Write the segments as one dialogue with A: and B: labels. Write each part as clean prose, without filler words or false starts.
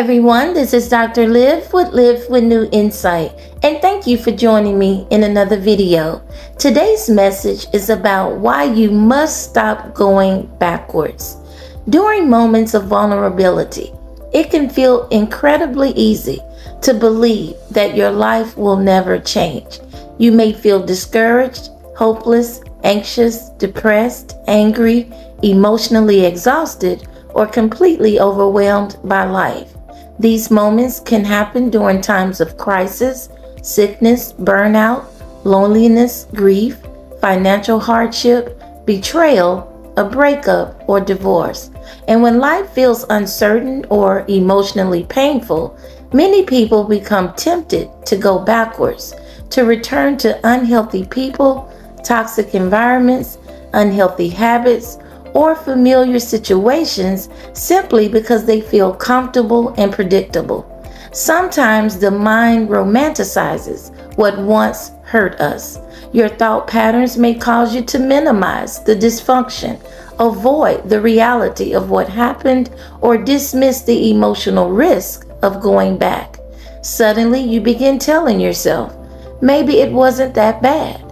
A: everyone, this is Dr. Live with New Insight, and thank you for joining me in another video. Today's message is about why you must stop going backwards. During moments of vulnerability, it can feel incredibly easy to believe that your life will never change. You may feel discouraged, hopeless, anxious, depressed, angry, emotionally exhausted, or completely overwhelmed by life. These moments can happen during times of crisis, sickness, burnout, loneliness, grief, financial hardship, betrayal, a breakup, or divorce. And when life feels uncertain or emotionally painful, many people become tempted to go backwards, to return to unhealthy people, toxic environments, unhealthy habits, or familiar situations simply because they feel comfortable and predictable. Sometimes the mind romanticizes what once hurt us. Your thought patterns may cause you to minimize the dysfunction, avoid the reality of what happened, or dismiss the emotional risk of going back. Suddenly, you begin telling yourself, maybe it wasn't that bad.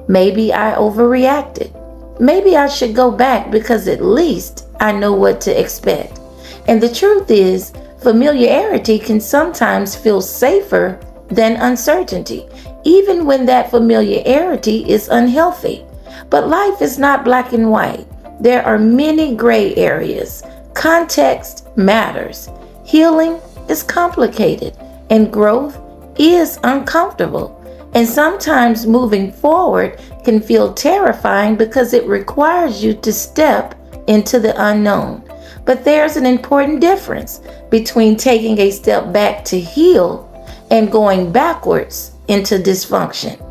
A: Maybe I overreacted. Maybe I should go back because at least I know what to expect. And the truth is, familiarity can sometimes feel safer than uncertainty, even when that familiarity is unhealthy. But life is not black and white. There are many gray areas. Context matters. Healing is complicated, and growth is uncomfortable. And sometimes moving forward can feel terrifying because it requires you to step into the unknown. But there's an important difference between taking a step back to heal and going backwards into dysfunction.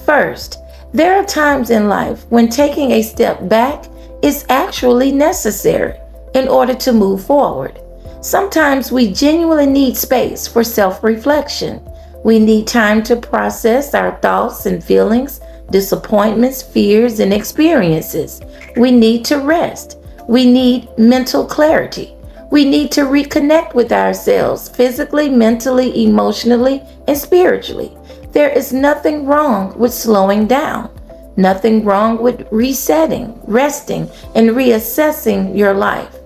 A: First, there are times in life when taking a step back is actually necessary in order to move forward. Sometimes we genuinely need space for self-reflection. We need time to process our thoughts and feelings, disappointments, fears, and experiences. We need to rest. We need mental clarity. We need to reconnect with ourselves physically, mentally, emotionally, and spiritually. There is nothing wrong with slowing down, nothing wrong with resetting, resting, and reassessing your life.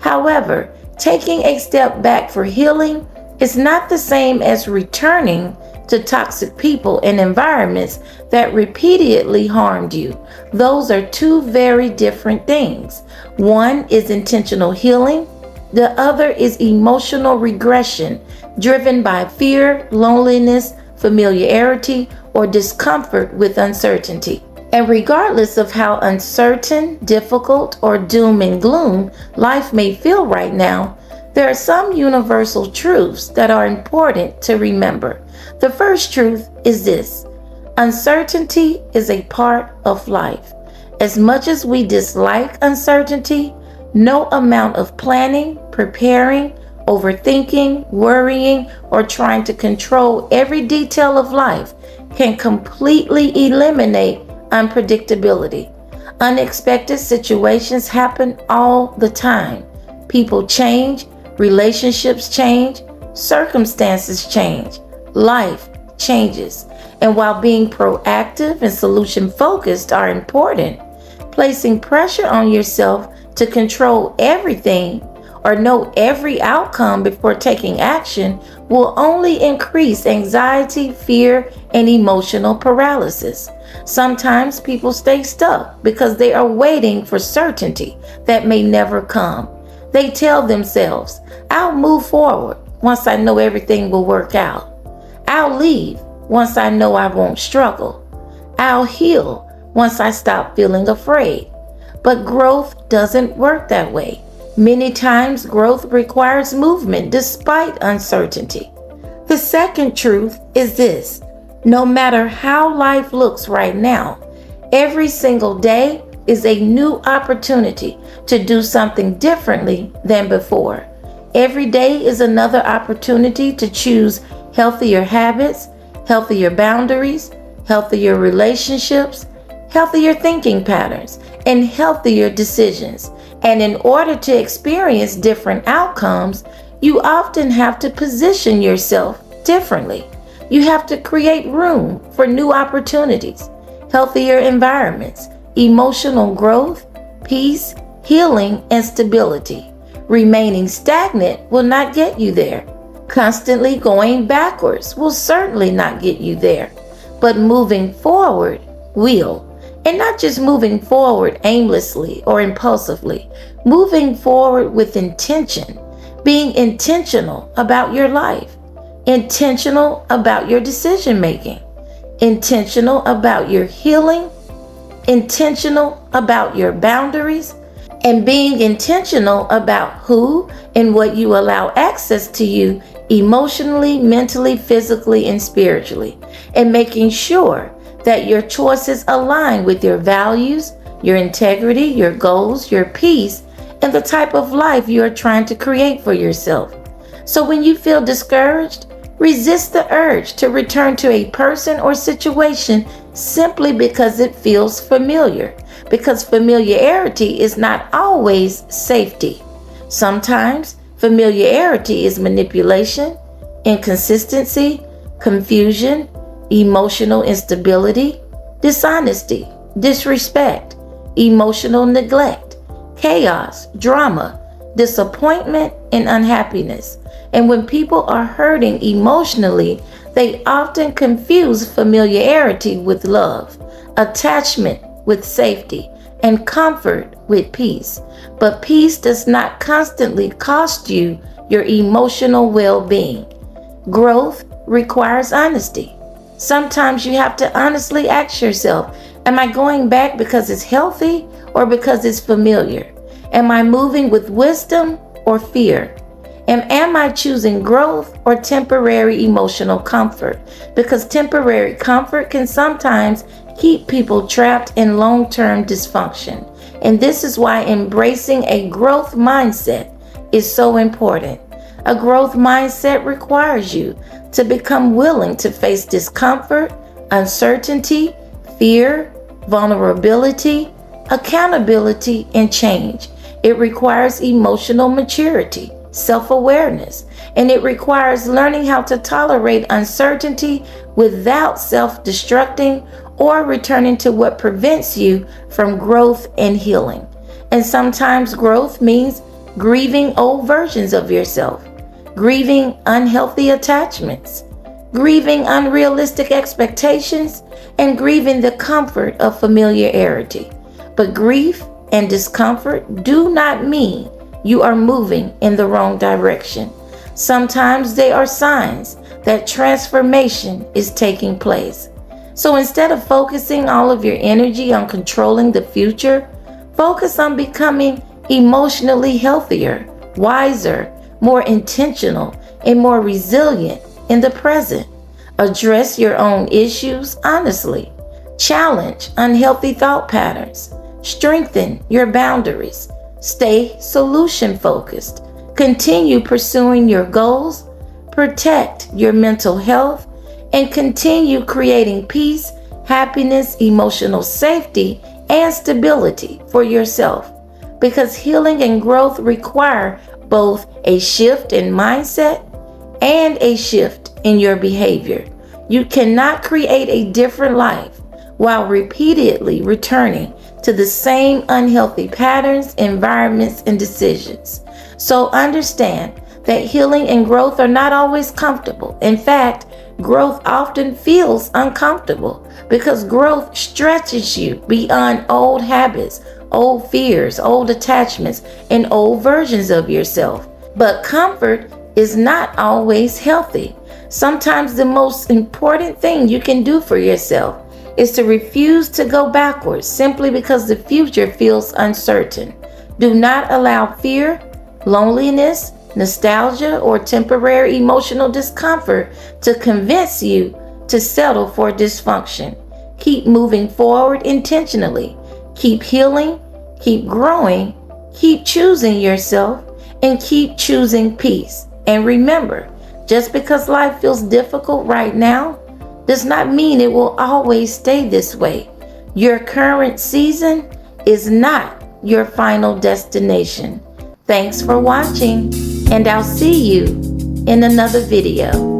A: However, taking a step back for healing is not the same as returning to toxic people and environments that repeatedly harmed you. Those are two very different things. One is intentional healing. The other is emotional regression driven by fear, loneliness, familiarity, or discomfort with uncertainty. And regardless of how uncertain, difficult, or doom and gloom life may feel right now, there are some universal truths that are important to remember. The first truth is this: uncertainty is a part of life. As much as we dislike uncertainty, no amount of planning, preparing, overthinking, worrying, or trying to control every detail of life can completely eliminate unpredictability. Unexpected situations happen all the time. People change. Relationships change, circumstances change, life changes. And while being proactive and solution-focused are important, placing pressure on yourself to control everything or know every outcome before taking action will only increase anxiety, fear, and emotional paralysis. Sometimes people stay stuck because they are waiting for certainty that may never come. They tell themselves, I'll move forward once I know everything will work out. I'll leave once I know I won't struggle. I'll heal once I stop feeling afraid. But growth doesn't work that way. Many times growth requires movement despite uncertainty. The second truth is this: no matter how life looks right now, every single day is a new opportunity to do something differently than before. Every day is another opportunity to choose healthier habits, healthier boundaries, healthier relationships, healthier thinking patterns, and healthier decisions. And in order to experience different outcomes, you often have to position yourself differently. You have to create room for new opportunities, healthier environments, emotional growth, peace, healing, and stability. Remaining stagnant will not get you there. Constantly going backwards will certainly not get you there. But moving forward will. And not just moving forward aimlessly or impulsively, moving forward with intention, being intentional about your life, intentional about your decision making, intentional about your healing, intentional about your boundaries, and being intentional about who and what you allow access to you emotionally, mentally, physically, and spiritually, and making sure that your choices align with your values, your integrity, your goals, your peace, and the type of life you are trying to create for yourself. So when you feel discouraged, resist the urge to return to a person or situation simply because it feels familiar, because familiarity is not always safety. Sometimes familiarity is manipulation, inconsistency, confusion, emotional instability, dishonesty, disrespect, emotional neglect, chaos, drama, disappointment, and unhappiness. And when people are hurting emotionally, they often confuse familiarity with love, attachment with safety, and comfort with peace. But peace does not constantly cost you your emotional well-being. Growth requires honesty. Sometimes you have to honestly ask yourself, am I going back because it's healthy or because it's familiar? Am I moving with wisdom or fear? And am I choosing growth or temporary emotional comfort? Because temporary comfort can sometimes keep people trapped in long-term dysfunction. And this is why embracing a growth mindset is so important. A growth mindset requires you to become willing to face discomfort, uncertainty, fear, vulnerability, accountability, and change. It requires emotional maturity, self-awareness, and it requires learning how to tolerate uncertainty without self-destructing or returning to what prevents you from growth and healing. And sometimes growth means grieving old versions of yourself, grieving unhealthy attachments, grieving unrealistic expectations, and grieving the comfort of familiarity. But grief and discomfort do not mean you are moving in the wrong direction. Sometimes they are signs that transformation is taking place. So instead of focusing all of your energy on controlling the future, focus on becoming emotionally healthier, wiser, more intentional, and more resilient in the present. Address your own issues honestly. Challenge unhealthy thought patterns. Strengthen your boundaries. Stay solution focused. Continue pursuing your goals. Protect your mental health. And continue creating peace, happiness, emotional safety, and stability for yourself. Because healing and growth require both a shift in mindset and a shift in your behavior. You cannot create a different life while repeatedly returning to the same unhealthy patterns, environments, and decisions. So understand that healing and growth are not always comfortable. In fact, growth often feels uncomfortable because growth stretches you beyond old habits, old fears, old attachments, and old versions of yourself. But comfort is not always healthy. Sometimes the most important thing you can do for yourself is to refuse to go backwards simply because the future feels uncertain. Do not allow fear, loneliness, nostalgia, or temporary emotional discomfort to convince you to settle for dysfunction. Keep moving forward intentionally. Keep healing, keep growing, keep choosing yourself, and keep choosing peace. And remember, just because life feels difficult right now does not mean it will always stay this way. Your current season is not your final destination. Thanks for watching, and I'll see you in another video.